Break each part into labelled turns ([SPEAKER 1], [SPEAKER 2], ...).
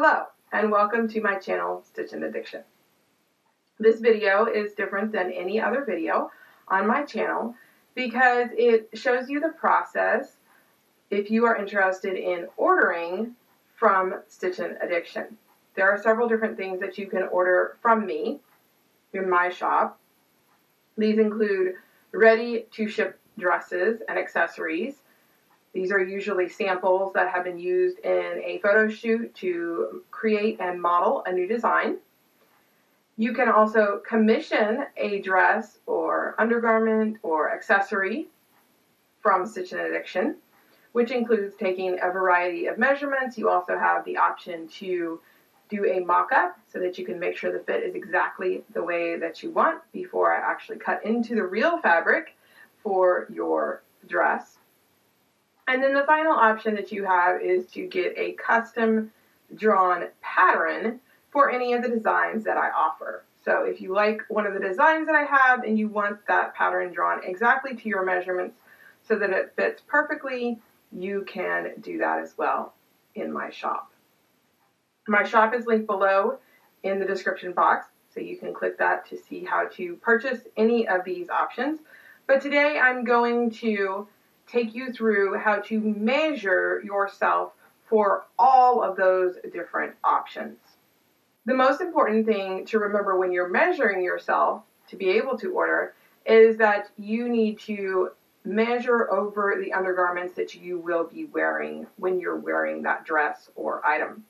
[SPEAKER 1] Hello, and welcome to my channel, Stitchin Addiction. This video is different than any other video on my channel because it shows you the process if you are interested in ordering from Stitchin Addiction. There are several different things that you can order from me in my shop. These include ready-to-ship dresses and accessories. These are usually samples that have been used in a photo shoot to create and model a new design. You can also commission a dress or undergarment or accessory from Stitchin Addiction, which includes taking a variety of measurements. You also have the option to do a mock-up so that you can make sure the fit is exactly the way that you want before I actually cut into the real fabric for your dress. And then the final option that you have is to get a custom drawn pattern for any of the designs that I offer. So if you like one of the designs that I have and you want that pattern drawn exactly to your measurements so that it fits perfectly, you can do that as well in my shop. My shop is linked below in the description box, so you can click that to see how to purchase any of these options. But today I'm going to take you through how to measure yourself for all of those different options. The most important thing to remember when you're measuring yourself to be able to order is that you need to measure over the undergarments that you will be wearing when you're wearing that dress or item.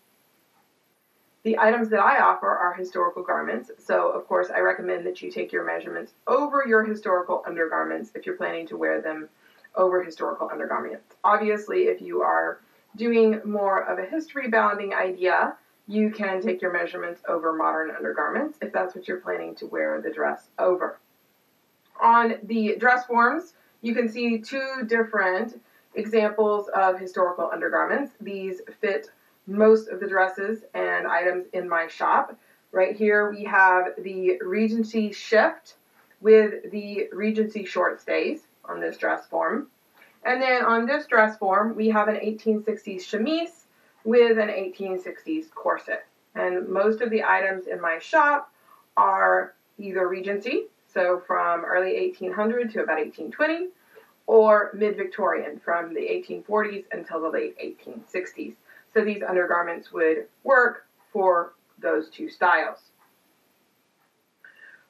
[SPEAKER 1] The items that I offer are historical garments, so of course I recommend that you take your measurements over your historical undergarments if you're planning to wear them over historical undergarments. Obviously, if you are doing more of a history bounding idea, you can take your measurements over modern undergarments if that's what you're planning to wear the dress over. On the dress forms, you can see two different examples of historical undergarments. These fit most of the dresses and items in my shop. Right here we have the Regency shift with the Regency short stays on this dress form. And then on this dress form, we have an 1860s chemise with an 1860s corset. And most of the items in my shop are either Regency, so from early 1800 to about 1820, or mid-Victorian from the 1840s until the late 1860s. So these undergarments would work for those two styles.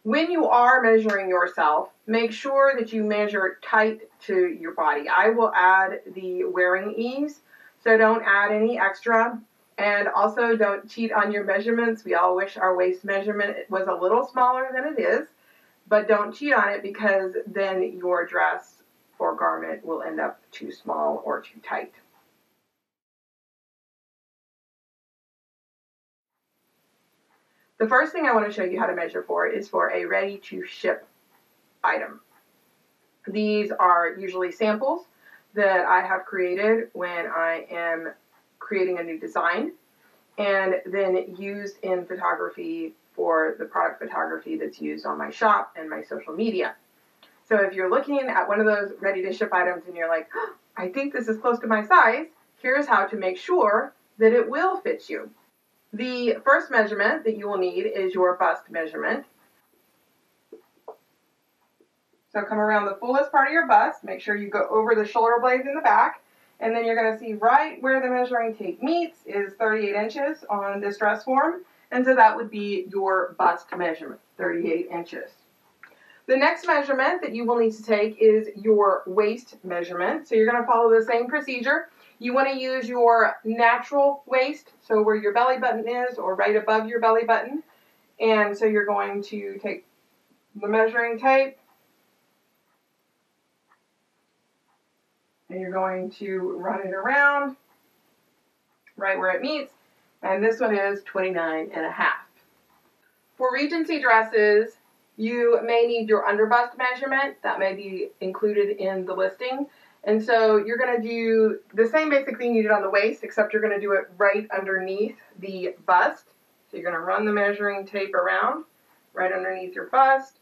[SPEAKER 1] When you are measuring yourself, make sure that you measure tight to your body. I will add the wearing ease, so don't add any extra. And also don't cheat on your measurements. We all wish our waist measurement was a little smaller than it is, but don't cheat on it because then your dress or garment will end up too small or too tight. The first thing I want to show you how to measure for is for a ready-to-ship item. These are usually samples that I have created when I am creating a new design and then used in photography for the product photography that's used on my shop and my social media. So if you're looking at one of those ready-to-ship items and you're like, oh, I think this is close to my size, here's how to make sure that it will fit you. The first measurement that you will need is your bust measurement. So come around the fullest part of your bust, make sure you go over the shoulder blades in the back, and then you're going to see right where the measuring tape meets is 38 inches on this dress form, and so that would be your bust measurement, 38 inches. The next measurement that you will need to take is your waist measurement. So you're going to follow the same procedure. You want to use your natural waist, so where your belly button is or right above your belly button. And so you're going to take the measuring tape and you're going to run it around right where it meets. And this one is 29.5. For Regency dresses, you may need your underbust measurement. That may be included in the listing. And so you're going to do the same basic thing you did on the waist, except you're going to do it right underneath the bust. So you're going to run the measuring tape around right underneath your bust,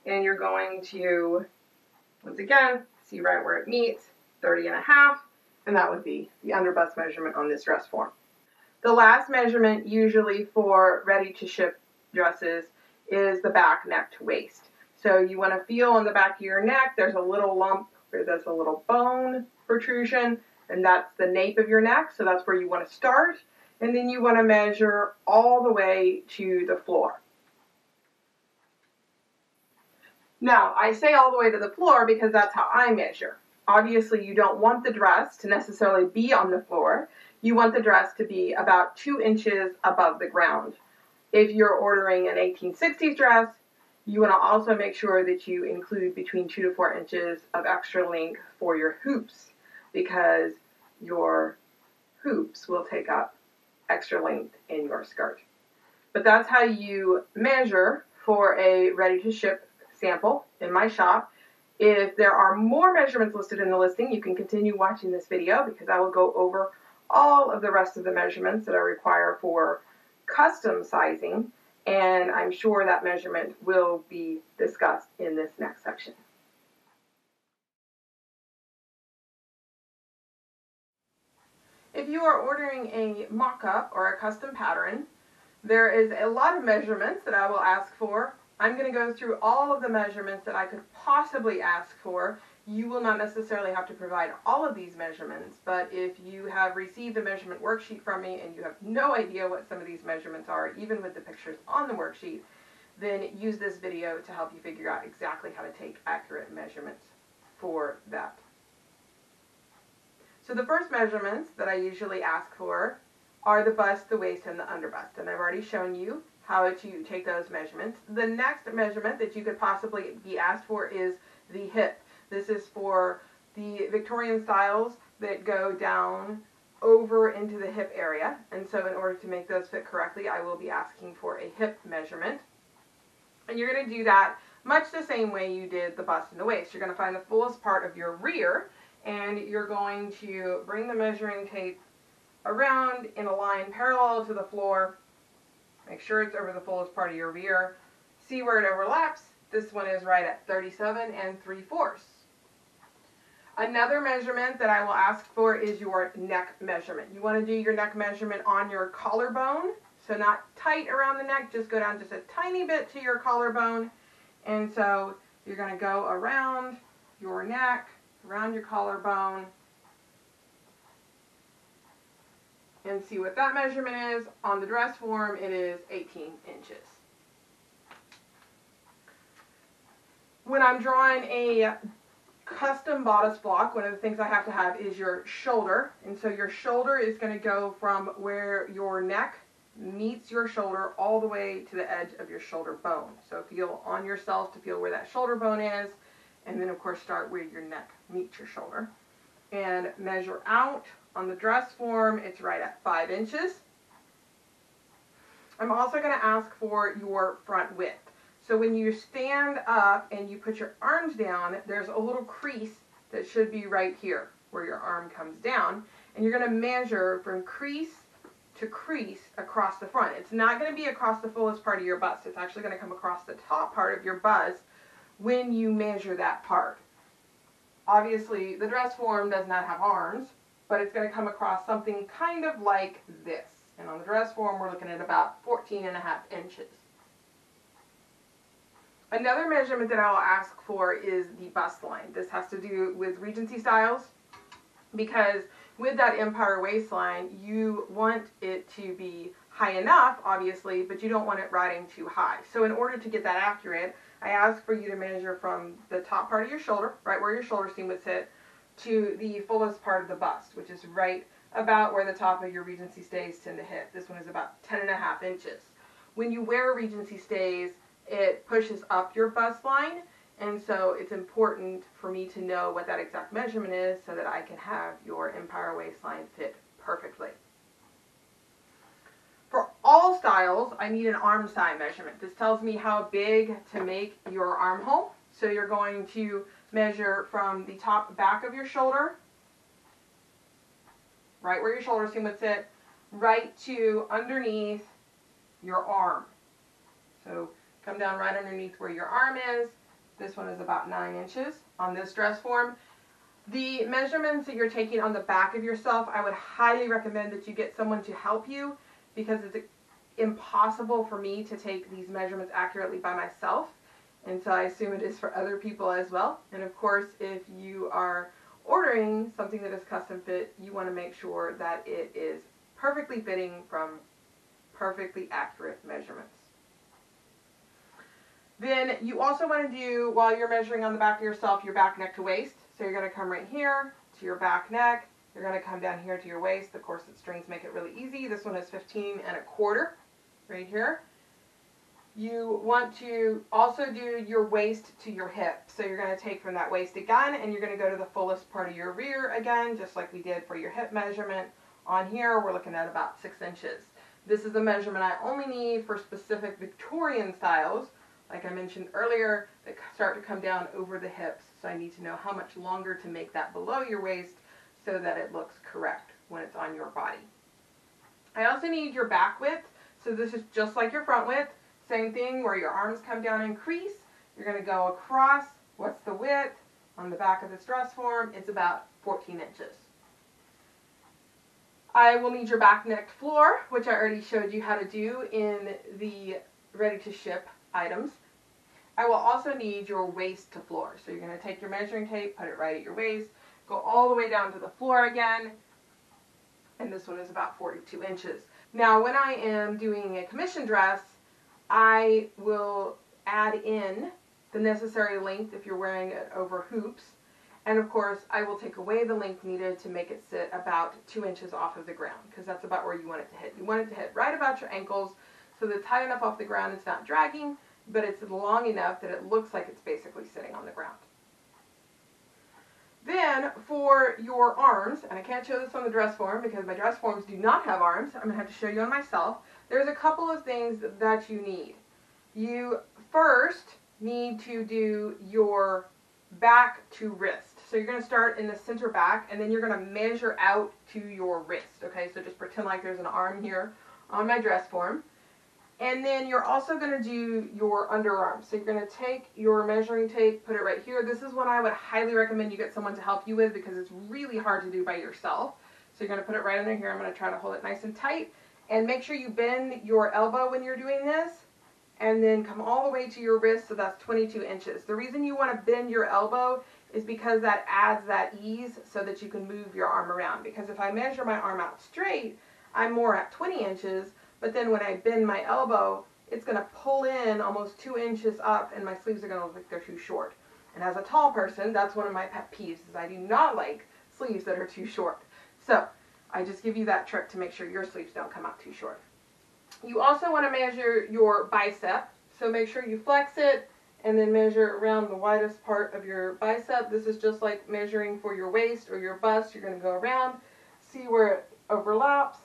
[SPEAKER 1] and you're going to, once again, see right where it meets, 30.5, and that would be the underbust measurement on this dress form. The last measurement usually for ready to ship dresses is the back neck to waist. So you want to feel on the back of your neck, there's a little lump or there's a little bone protrusion, and that's the nape of your neck. So that's where you want to start. And then you want to measure all the way to the floor. Now, I say all the way to the floor because that's how I measure. Obviously, you don't want the dress to necessarily be on the floor. You want the dress to be about 2 inches above the ground. If you're ordering an 1860s dress, you want to also make sure that you include between 2 to 4 inches of extra length for your hoops, because your hoops will take up extra length in your skirt. But that's how you measure for a ready-to-ship sample in my shop. If there are more measurements listed in the listing, you can continue watching this video because I will go over all of the rest of the measurements that I require for custom sizing, and I'm sure that measurement will be discussed in this next section. If you are ordering a mock-up or a custom pattern, there is a lot of measurements that I will ask for. I'm going to go through all of the measurements that I could possibly ask for. You will not necessarily have to provide all of these measurements, but if you have received a measurement worksheet from me and you have no idea what some of these measurements are, even with the pictures on the worksheet, then use this video to help you figure out exactly how to take accurate measurements for that. So the first measurements that I usually ask for are the bust, the waist, and the underbust, and I've already shown you how to take those measurements. The next measurement that you could possibly be asked for is the hip. This is for the Victorian styles that go down over into the hip area, and so in order to make those fit correctly, I will be asking for a hip measurement. And you're going to do that much the same way you did the bust and the waist. You're going to find the fullest part of your rear, and you're going to bring the measuring tape around in a line parallel to the floor. Make sure it's over the fullest part of your rear. See where it overlaps. This one is right at 37 3/4. Another measurement that I will ask for is your neck measurement. You want to do your neck measurement on your collarbone. So not tight around the neck, just go down just a tiny bit to your collarbone. And so you're going to go around your neck, around your collarbone, and see what that measurement is. On the dress form, it is 18 inches. When I'm drawing a custom bodice block, one of the things I have to have is your shoulder. And so your shoulder is going to go from where your neck meets your shoulder all the way to the edge of your shoulder bone. So feel on yourself to feel where that shoulder bone is, and then of course start where your neck meets your shoulder. And measure out. On the dress form, it's right at 5 inches. I'm also going to ask for your front width. So when you stand up and you put your arms down, there's a little crease that should be right here where your arm comes down. And you're going to measure from crease to crease across the front. It's not going to be across the fullest part of your bust. It's actually going to come across the top part of your bust when you measure that part. Obviously, the dress form does not have arms, but it's going to come across something kind of like this. And on the dress form, we're looking at about 14.5 inches. Another measurement that I'll ask for is the bust line. This has to do with Regency styles, because with that empire waistline, you want it to be high enough, obviously, but you don't want it riding too high. So in order to get that accurate, I ask for you to measure from the top part of your shoulder, right where your shoulder seam would sit, to the fullest part of the bust, which is right about where the top of your Regency stays tend to hit. This one is about 10.5 inches. When you wear Regency stays, it pushes up your bust line, and so it's important for me to know what that exact measurement is so that I can have your empire waistline fit perfectly. For all styles, I need an arm side measurement. This tells me how big to make your armhole. So you're going to measure from the top back of your shoulder, right where your shoulder seam would sit, right to underneath your arm. So come down right underneath where your arm is. This one is about 9 inches on this dress form. The measurements that you're taking on the back of yourself, I would highly recommend that you get someone to help you, because it's impossible for me to take these measurements accurately by myself, and so I assume it is for other people as well. And of course, if you are ordering something that is custom fit, you want to make sure that it is perfectly fitting from perfectly accurate measurements. Then you also want to do, while you're measuring on the back of yourself, your back, neck to waist. So you're going to come right here to your back, neck. You're going to come down here to your waist. Of course, the strings make it really easy. This one is 15¼ right here. You want to also do your waist to your hip. So you're going to take from that waist again, and you're going to go to the fullest part of your rear again, just like we did for your hip measurement. On here, we're looking at about 6 inches. This is a measurement I only need for specific Victorian styles, like I mentioned earlier, that start to come down over the hips. So I need to know how much longer to make that below your waist so that it looks correct when it's on your body. I also need your back width. So this is just like your front width. Same thing, where your arms come down and crease. You're going to go across. What's the width? On the back of this dress form, it's about 14 inches. I will need your back neck floor, which I already showed you how to do in the ready to ship items. I will also need your waist to floor. So you're going to take your measuring tape, put it right at your waist, go all the way down to the floor again, and this one is about 42 inches. Now, when I am doing a commission dress, I will add in the necessary length if you're wearing it over hoops. And of course, I will take away the length needed to make it sit about 2 inches off of the ground, because that's about where you want it to hit. You want it to hit right about your ankles, so that it's high enough off the ground it's not dragging, but it's long enough that it looks like it's basically sitting on the ground. Then for your arms, and I can't show this on the dress form because my dress forms do not have arms, I'm going to have to show you on myself. There's a couple of things that you need. You first need to do your back to wrist. So you're going to start in the center back, and then you're going to measure out to your wrist. Okay, so just pretend like there's an arm here on my dress form. And then you're also going to do your underarm. So you're going to take your measuring tape, put it right here. This is one I would highly recommend you get someone to help you with, because it's really hard to do by yourself. So you're going to put it right under here. I'm going to try to hold it nice and tight. And make sure you bend your elbow when you're doing this. And then come all the way to your wrist, so that's 22 inches. The reason you want to bend your elbow is because that adds that ease so that you can move your arm around. Because if I measure my arm out straight, I'm more at 20 inches. But then when I bend my elbow, it's going to pull in almost 2 inches up, and my sleeves are going to look like they're too short. And as a tall person, that's one of my pet peeves, is I do not like sleeves that are too short. So I just give you that trick to make sure your sleeves don't come out too short. You also want to measure your bicep. So make sure you flex it and then measure around the widest part of your bicep. This is just like measuring for your waist or your bust. You're going to go around, see where it overlaps,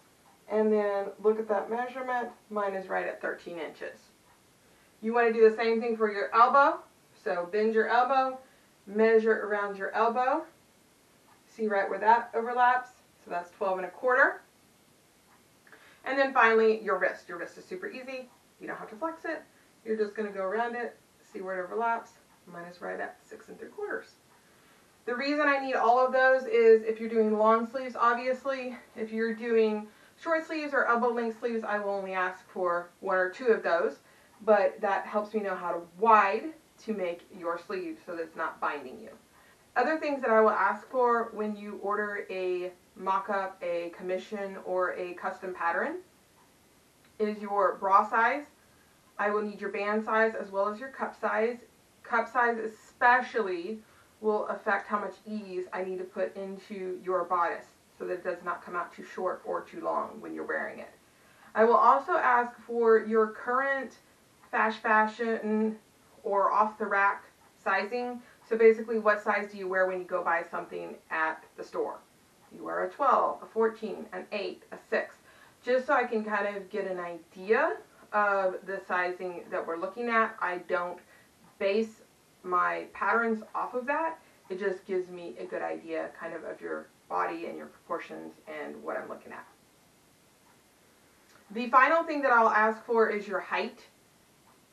[SPEAKER 1] and then look at that measurement. Mine is right at 13 inches. You want to do the same thing for your elbow. So bend your elbow, measure around your elbow. See right where that overlaps. So that's 12¼ And then finally, your wrist. Your wrist is super easy. You don't have to flex it. You're just going to go around it, see where it overlaps. Mine is right at 6¾ The reason I need all of those is if you're doing long sleeves, obviously. If you're doing short sleeves or elbow length sleeves, I will only ask for 1 or 2 of those. But that helps me know how wide to make your sleeve so that it's not binding you. Other things that I will ask for when you order a mock-up, a commission, or a custom pattern is your bra size. I will need your band size as well as your cup size. Cup size especially will affect how much ease I need to put into your bodice so that it does not come out too short or too long when you're wearing it. I will also ask for your current fast fashion or off-the-rack sizing. So basically, what size do you wear when you go buy something at the store? You wear a 12, a 14, an 8, a 6. Just so I can kind of get an idea of the sizing that we're looking at. I don't base my patterns off of that. It just gives me a good idea kind of your body and your proportions and what I'm looking at. The final thing that I'll ask for is your height.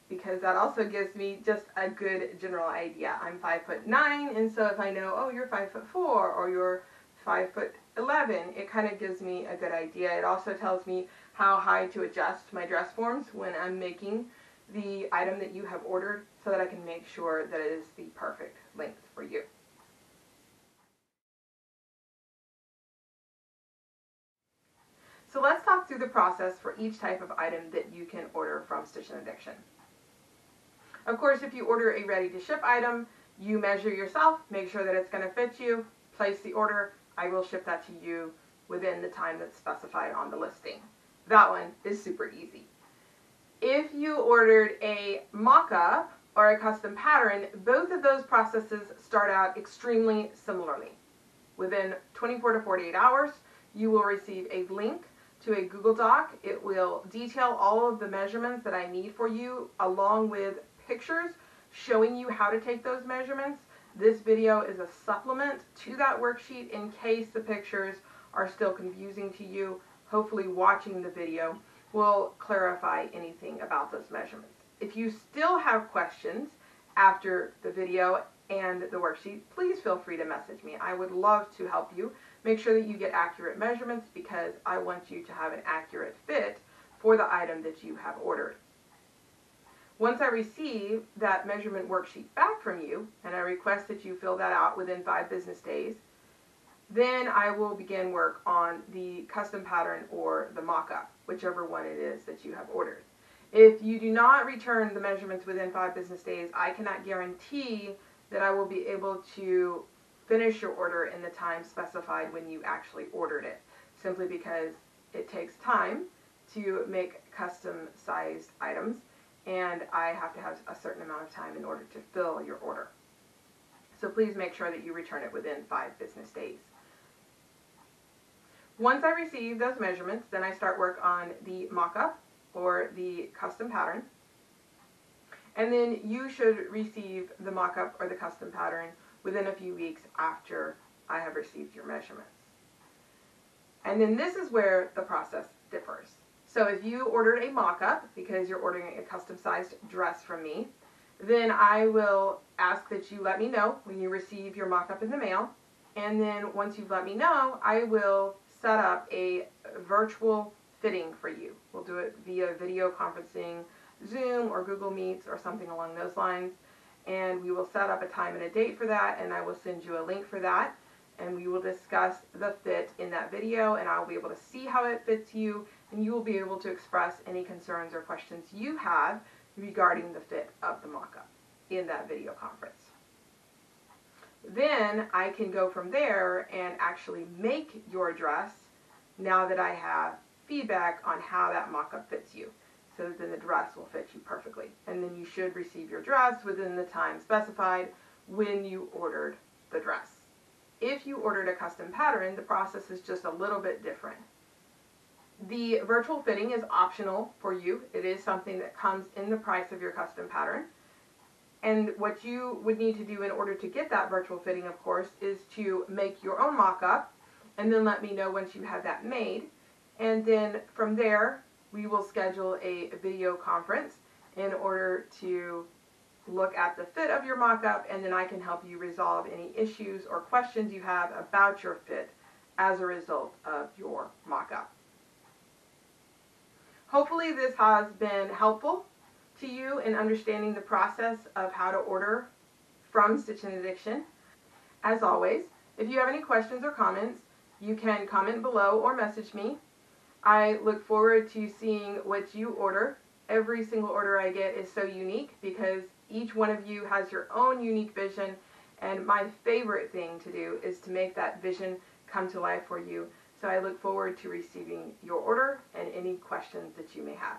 [SPEAKER 1] because that also gives me just a good general idea. I'm 5'9", and so if I know, oh, you're 5'4", or you're 5'11", it kind of gives me a good idea. It also tells me how high to adjust my dress forms when I'm making the item that you have ordered, so that I can make sure that it is the perfect length for you. So let's talk through the process for each type of item that you can order from Stitchin Addiction. Of course, if you order a ready-to-ship item, you measure yourself, make sure that it's going to fit you, place the order. I will ship that to you within the time that's specified on the listing. That one is super easy. If you ordered a mock-up or a custom pattern, both of those processes start out extremely similarly. Within 24 to 48 hours, you will receive a link to a Google Doc. It will detail all of the measurements that I need for you, along with pictures showing you how to take those measurements. This video is a supplement to that worksheet in case the pictures are still confusing to you. Hopefully watching the video will clarify anything about those measurements. If you still have questions after the video and the worksheet, please feel free to message me. I would love to help you. Make sure that you get accurate measurements, because I want you to have an accurate fit for the item that you have ordered. Once I receive that measurement worksheet back from you, and I request that you fill that out within 5 business days, then I will begin work on the custom pattern or the mock-up, whichever one it is that you have ordered. If you do not return the measurements within 5 business days, I cannot guarantee that I will be able to finish your order in the time specified when you actually ordered it, simply because it takes time to make custom sized items, and I have to have a certain amount of time in order to fill your order. So please make sure that you return it within 5 business days. Once I receive those measurements, then I start work on the mock-up or the custom pattern. And then you should receive the mock-up or the custom pattern within a few weeks after I have received your measurements. And then this is where the process differs. So if you ordered a mock-up because you're ordering a custom-sized dress from me, then I will ask that you let me know when you receive your mock-up in the mail. And then once you've let me know, I will set up a virtual fitting for you. We'll do it via video conferencing, Zoom or Google Meets or something along those lines. And we will set up a time and a date for that, and I will send you a link for that. And we will discuss the fit in that video, and I'll be able to see how it fits you, and you will be able to express any concerns or questions you have regarding the fit of the mock-up in that video conference. Then I can go from there and actually make your dress now that I have feedback on how that mock-up fits you. So then the dress will fit you perfectly. And then you should receive your dress within the time specified when you ordered the dress. If you ordered a custom pattern, the process is just a little bit different. The virtual fitting is optional for you. It is something that comes in the price of your custom pattern. And what you would need to do in order to get that virtual fitting, of course, is to make your own mock-up and then let me know once you have that made. And then from there, we will schedule a video conference in order to look at the fit of your mock-up, and then I can help you resolve any issues or questions you have about your fit as a result of your mock-up. Hopefully this has been helpful to you in understanding the process of how to order from Stitchin Addiction. As always, if you have any questions or comments, you can comment below or message me. I look forward to seeing what you order. Every single order I get is so unique because each one of you has your own unique vision, and my favorite thing to do is to make that vision come to life for you. So I look forward to receiving your order and any questions that you may have.